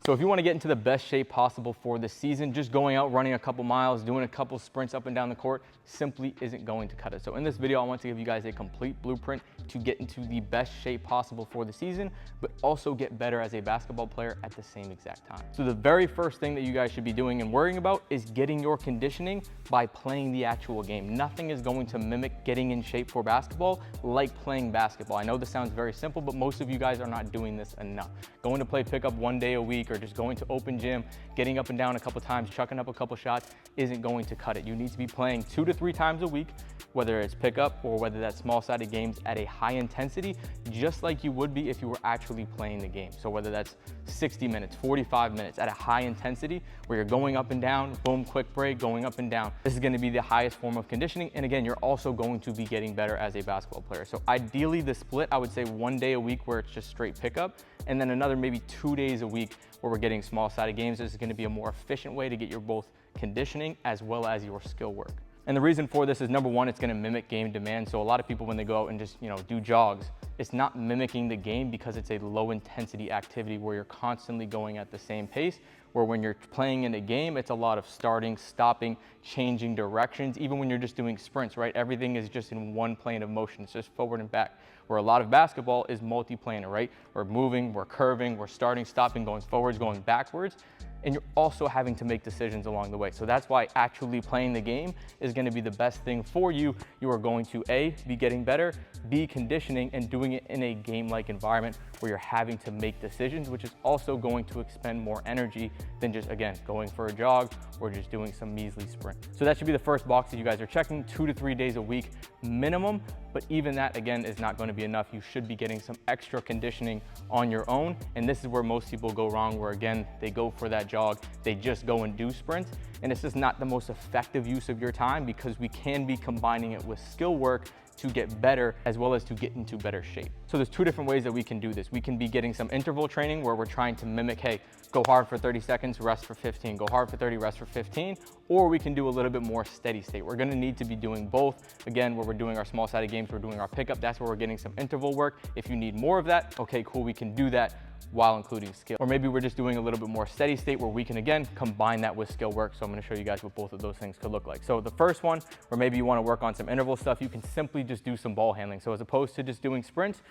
So if you want to get into the best shape possible for the season, just going out, running a couple miles, doing a couple sprints up and down the court simply isn't going to cut it. So in this video, I want to give you guys a complete blueprint to get into the best shape possible for the season, but also get better as a basketball player at the same exact time. So the very first thing that you guys should be doing and worrying about is getting your conditioning by playing the actual game. Nothing is going to mimic getting in shape for basketball like playing basketball. I know this sounds very simple, but most of you guys are not doing this enough. Going to play pickup one day a week or just going to open gym, getting up and down a couple times, chucking up a couple shots isn't going to cut it. You need to be playing 2 to 3 times a week, whether it's pickup or whether that's small-sided games at a high intensity, just like you would be if you were actually playing the game. So whether that's 60 minutes, 45 minutes at a high intensity where you're going up and down, boom, quick break, going up and down. This is gonna be the highest form of conditioning. And again, you're also going to be getting better as a basketball player. So ideally the split, I would say 1 day a week where it's just straight pickup, and then another maybe 2 days a week where we're getting small-sided games. This is gonna be a more efficient way to get your both conditioning as well as your skill work. And the reason for this is, number one, it's gonna mimic game demand. So a lot of people, when they go out and just, do jogs, it's not mimicking the game because it's a low intensity activity where you're constantly going at the same pace. Where when you're playing in a game, it's a lot of starting, stopping, changing directions. Even when you're just doing sprints, right? Everything is just in one plane of motion. It's just forward and back. Where a lot of basketball is multi-planar, right? We're moving, we're curving, we're starting, stopping, going forwards, going backwards. And you're also having to make decisions along the way. So that's why actually playing the game is gonna be the best thing for you. You are going to A, be getting better, B, conditioning, and doing it in a game-like environment where you're having to make decisions, which is also going to expend more energy than just, again, going for a jog or just doing some measly sprint. So that should be the first box that you guys are checking, 2 to 3 days a week minimum. But even that, again, is not going to be enough. You should be getting some extra conditioning on your own. And this is where most people go wrong, where again, they go for that jog, they just go and do sprints. And it's just not the most effective use of your time, because we can be combining it with skill work to get better as well as to get into better shape. So there's 2 different ways that we can do this. We can be getting some interval training where we're trying to mimic, hey, go hard for 30 seconds, rest for 15, go hard for 30, rest for 15, or we can do a little bit more steady state. We're gonna need to be doing both. Again, where we're doing our small-sided games, we're doing our pickup, that's where we're getting some interval work. If you need more of that, okay, cool, we can do that while including skill. Or maybe we're just doing a little bit more steady state where we can, again, combine that with skill work. So I'm gonna show you guys what both of those things could look like. So the first one, where maybe you wanna work on some interval stuff, you can simply just do some ball handling. So as opposed to just doing sprints,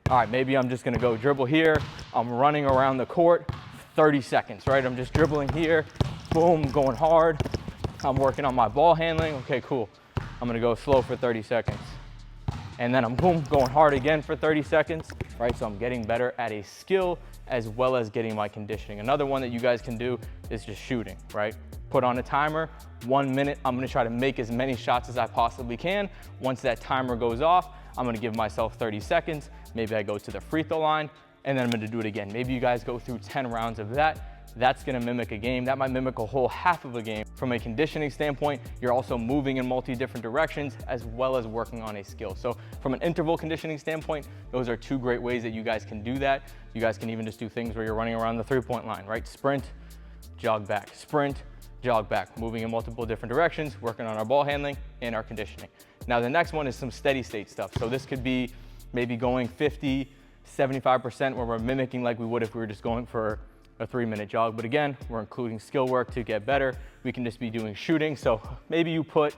all right, maybe I'm just gonna go dribble here, I'm running around the court, 30 seconds, right? I'm just dribbling here, boom, going hard. I'm working on my ball handling, okay, cool. I'm gonna go slow for 30 seconds. And then I'm boom, going hard again for 30 seconds, right? So I'm getting better at a skill as well as getting my conditioning. Another one that you guys can do is just shooting, right? Put on a timer, 1 minute. I'm gonna try to make as many shots as I possibly can. Once that timer goes off, I'm gonna give myself 30 seconds. Maybe I go to the free throw line, and then I'm gonna do it again. Maybe you guys go through 10 rounds of that. That's gonna mimic a game. That might mimic a whole half of a game. From a conditioning standpoint, you're also moving in different directions as well as working on a skill. So from an interval conditioning standpoint, those are 2 great ways that you guys can do that. You guys can even just do things where you're running around the 3-point line, right? Sprint, jog back, sprint, jog back, moving in multiple different directions, working on our ball handling and our conditioning. Now the next one is some steady state stuff. So this could be maybe going 50, 75% where we're mimicking like we would if we were just going for a 3-minute jog. But again, we're including skill work to get better. We can just be doing shooting. So maybe you put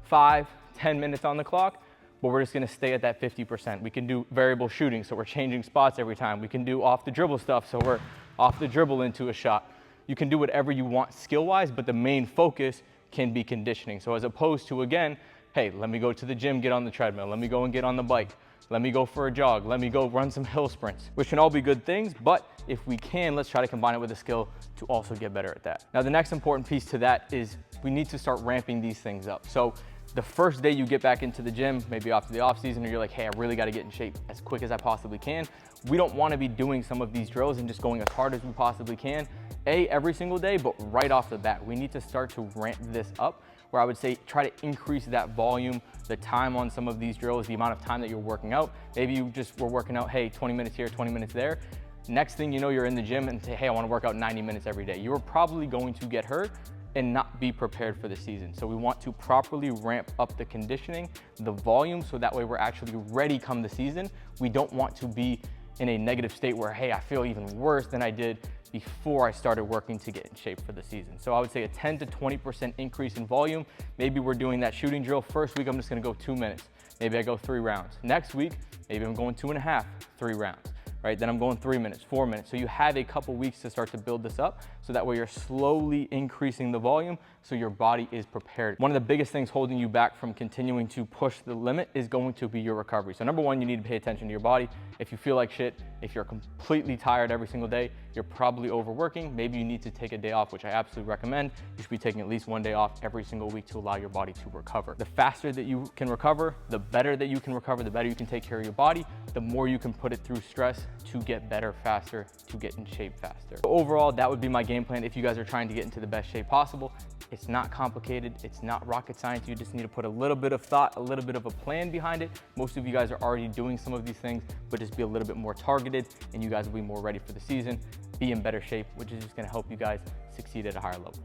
5, 10 minutes on the clock, but we're just gonna stay at that 50%. We can do variable shooting, so we're changing spots every time. We can do off the dribble stuff, so we're off the dribble into a shot. You can do whatever you want skill-wise, but the main focus can be conditioning. So as opposed to, again, hey, let me go to the gym, get on the treadmill, let me go and get on the bike, let me go for a jog, let me go run some hill sprints, which can all be good things, but if we can, let's try to combine it with a skill to also get better at that. Now, the next important piece to that is we need to start ramping these things up. So the first day you get back into the gym, maybe after the off season, or you're like, hey, I really gotta get in shape as quick as I possibly can. We don't wanna be doing some of these drills and just going as hard as we possibly can, every single day, but right off the bat. We need to start to ramp this up, where I would say try to increase that volume, the time on some of these drills, the amount of time that you're working out. Maybe you just were working out, hey, 20 minutes here, 20 minutes there. Next thing you know, you're in the gym and say, hey, I wanna work out 90 minutes every day. You're probably going to get hurt and not be prepared for the season. So we want to properly ramp up the conditioning, the volume, so that way we're actually ready come the season. We don't want to be in a negative state where, hey, I feel even worse than I did before I started working to get in shape for the season. So I would say a 10 to 20% increase in volume. Maybe we're doing that shooting drill. First week, I'm just gonna go 2 minutes. Maybe I go 3 rounds. Next week, maybe I'm going 2.5, 3 rounds, right? Then I'm going 3 minutes, 4 minutes. So you have a couple weeks to start to build this up, so that way you're slowly increasing the volume so your body is prepared. One of the biggest things holding you back from continuing to push the limit is going to be your recovery. So number one, you need to pay attention to your body. If you feel like shit, if you're completely tired every single day, you're probably overworking. Maybe you need to take a day off, which I absolutely recommend. You should be taking at least 1 day off every single week to allow your body to recover. The faster that you can recover, the better that you can recover, the better you can take care of your body, the more you can put it through stress to get better faster, to get in shape faster. So overall, that would be my game plan if you guys are trying to get into the best shape possible. It's not complicated, it's not rocket science. You just need to put a little bit of thought, a little bit of a plan behind it. Most of you guys are already doing some of these things, but just be a little bit more targeted and you guys will be more ready for the season, be in better shape, which is just gonna help you guys succeed at a higher level.